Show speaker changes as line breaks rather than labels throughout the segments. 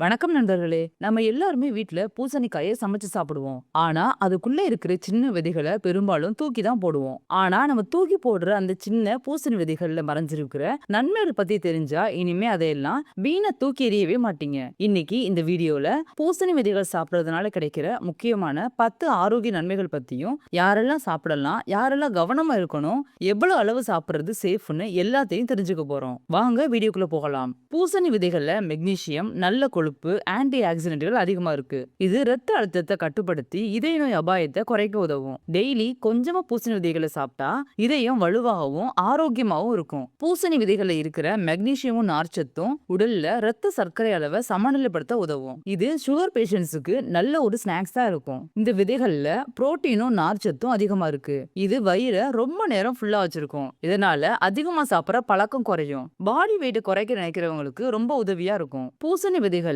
வணக்கம் நண்பர்களே. நம்ம எல்லாருமே வீட்ல பூசணிக்காயை சமைச்சு சாப்பிடுவோம். ஆனா, அதுக்குள்ள இருக்கிற சின்ன விதைகள பெரும்பாலும் தூக்கி தான் போடுவோம். ஆனா, நம்ம தூக்கி போடுற அந்த சின்ன பூசணி விதைகள்ல மறைஞ்சிருக்கிற நன்மைகள் பத்தி தெரிஞ்சா, இனிமே அதையெல்லாம் வீணா தூக்கி எறியவே மாட்டீங்க. இன்னைக்கு இந்த வீடியோல பூசணி விதைகள் சாப்பிடுறதுனால கிடைக்கிற முக்கியமான 10 ஆரோக்கிய நன்மைகள் பத்தியும், யாரெல்லாம் சாப்பிடலாம், யாரெல்லாம் கவனமா இருக்கணும், எவ்வளவு அளவு சாப்பிடுறது சேஃப்னு எல்லாத்தையும் தெரிஞ்சுக்க போறோம். வாங்க வீடியோக்குள்ள போகலாம். பூசணி விதைகள்ல மெக்னீசியம், நல்ல கொழுப்பு, ஆன்டி ஆக்சிடென்ட்கள் அதிகமா இருக்கு. இது ரத்த அழுத்தத்தை கட்டுப்படுத்தி இதய நோய் அபாயத்தை குறைக்க உதவும். டெய்லி கொஞ்சமா பூசணி விதைகளை சாப்பிட்டா இதயம் வலுவாகவும் ஆரோக்கியமாகவும் இருக்கும். பூசணி விதைகள்ல இருக்கிற மெக்னீசியமும் நார்ச்சத்தும் உடல்ல ரத்த சர்க்கரை அளவை சமநிலைப்படுத்த உதவும். இது சுகர் பேஷண்ட்ஸுக்கு நல்ல ஒரு ஸ்நாக்ஸா இருக்கும். இந்த விதைகள்ல புரோட்டீனும் நார்ச்சத்தும் அதிகமா இருக்கு. இது வயிறை ரொம்ப நேரம் ஃபுல்லா வச்சிருக்கும். இதனால அதிகமா சாப்பிட்ற பழக்கம் குறையும். பாடி வெயிட் குறைக்க நினைக்கிறவங்களுக்கு ரொம்ப உதவியா இருக்கும். பூசணி விதைகள்ல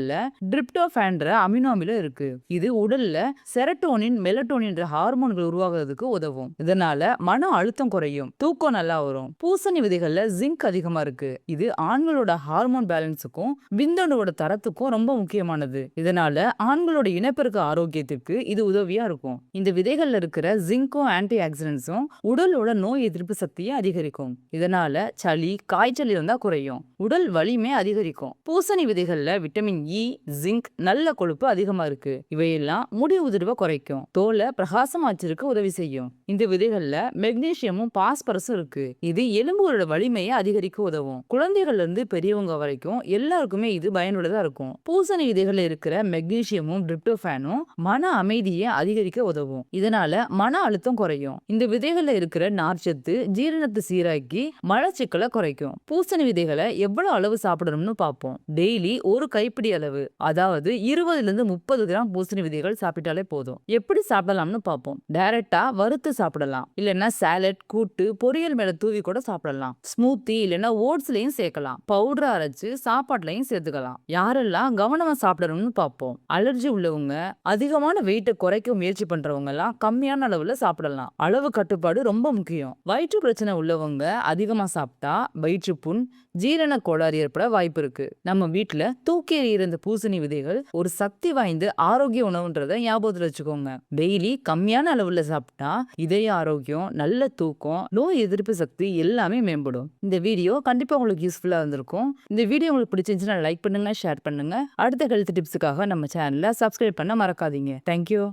டிரிப்டோபான்ற அமினோ அமிலம் இருக்கு. இது உடல்ல செரட்டோனின், மெலட்டோனின் ஹார்மோன்கள் உருவாகுறதுக்கு உதவும். இதனால மன அழுத்தம் குறையும், தூக்கம் நல்லா வரும். பூசணி விதைகள்ல ஜிங்க் அதிகமா இருக்கு. இது ஆண்களோட ஹார்மோன் பேலன்ஸுக்கும் விந்தணுவோட தரத்துக்கும் ரொம்ப முக்கியமானது. இதனால ஆண்களோட இனப்பெருக்க ஆரோக்கியத்திற்கு இது உதவியா இருக்கும். இந்த விதைகள்ல இருக்கிற ஜிங்க்கும் ஆன்டி ஆக்சிடென்ட்ஸும் உடலோட நோய் எதிர்ப்பு சக்தியை அதிகரிக்கும். இதனால சளி, காய்ச்சல் இருந்தா குறையும். உடல் வலிமை அதிகரிக்கும். பூசணி விதைகள்ல விட்டமின் இ, ஜிங்க், நல்ல கொழுப்பு அதிகமா இருக்கு. இவையெல்லாம் முடி உதிர்வை குறைக்கும், தோலை பிரகாசமா வச்சிருக்க உதவி செய்யும். இந்த விதைகள்ல மெக்னீசியமும் பாஸ்பரஸும் இருக்கு. இது எலும்புகளோட வலிமையை அதிகரிக்க உதவும். குழந்தைகள்ல இருந்து பெரியவங்க வரைக்கும் எல்லாருக்குமே இது பயனுள்ளதா இருக்கும். பூசணி விதைகள்ல இருக்கிற மெக்னீசியமும் டிரிப்டோபானும் மன அமைதியை அதிகரிக்க உதவும். இதனால மன அழுத்தம் குறையும். இந்த விதைகள்ல இருக்கிற நார்ச்சத்து ஜீரணத்தை சீராக்கி மலச்சிக்கலை குறைக்கும். பூசணி விதைகளை எவ்வளவு அளவு சாப்பிடணும்னு பார்ப்போம். டெய்லி ஒரு கைப்பிடி அளவு, அதாவது 20 இருந்து 30 கிராம் பூசணி விதைகள் சாப்பிட்டாலே போதும். எப்படி சாப்பிடலாம்னு பார்ப்போம். டைரக்டா வறுத்து சாப்பிடலாம், இல்லைன்னா சாலட், கூட்டு, பொரியல் மேல தூவி கூட சாப்பிடலாம். ஸ்மூத்தி இல்லைன்னா ஓட்ஸ்லயும் சேர்க்கலாம். பவுடர் அரைச்சு சாப்பாட்டுலயும் சேர்த்துக்கலாம். யாரெல்லாம் கவனமா சாப்பிடணும்னு பார்ப்போம். அலர்ஜி உள்ளவங்க, அதிகமான வெயிட்டை குறைக்க முயற்சி பண்றவங்க எல்லாம் கம்மியான அளவுல சாப்பிடலாம். அளவு கட்டுப்பாடு ரொம்ப முக்கியம். வயிற்று பிரச்சனை உள்ளவங்க அதிகமா சாப்பிட்டா வயிற்றுப்புண், ஜீரண கோளாறு ஏற்பட வாய்ப்பு இருக்கு. நம்ம வீட்டுல தூக்கி எறிகிற இந்த பூசணி விதைகள் ஒரு சக்தி வாய்ந்த ஆரோக்கிய உணவுன்றதை ஞாபகத்துல வச்சுக்கோங்க. டெய்லி கம்மியான அளவுல சாப்பிட்டா இதய ஆரோக்கியம், நல்ல தூக்கம், நோய் எதிர்ப்பு சக்தி எல்லாமே மேம்படும். இந்த வீடியோ கண்டிப்பா உங்களுக்கு யூஸ்ஃபுல்லா இருந்திருக்கும். இந்த வீடியோ உங்களுக்கு பிடிச்சிருந்துச்சுன்னா லைக் பண்ணுங்க, ஷேர் பண்ணுங்க. அடுத்த ஹெல்த் டிப்ஸுக்காக நம்ம சேனலை சப்ஸ்கிரைப் பண்ண மறக்காதீங்க. தேங்க்யூ.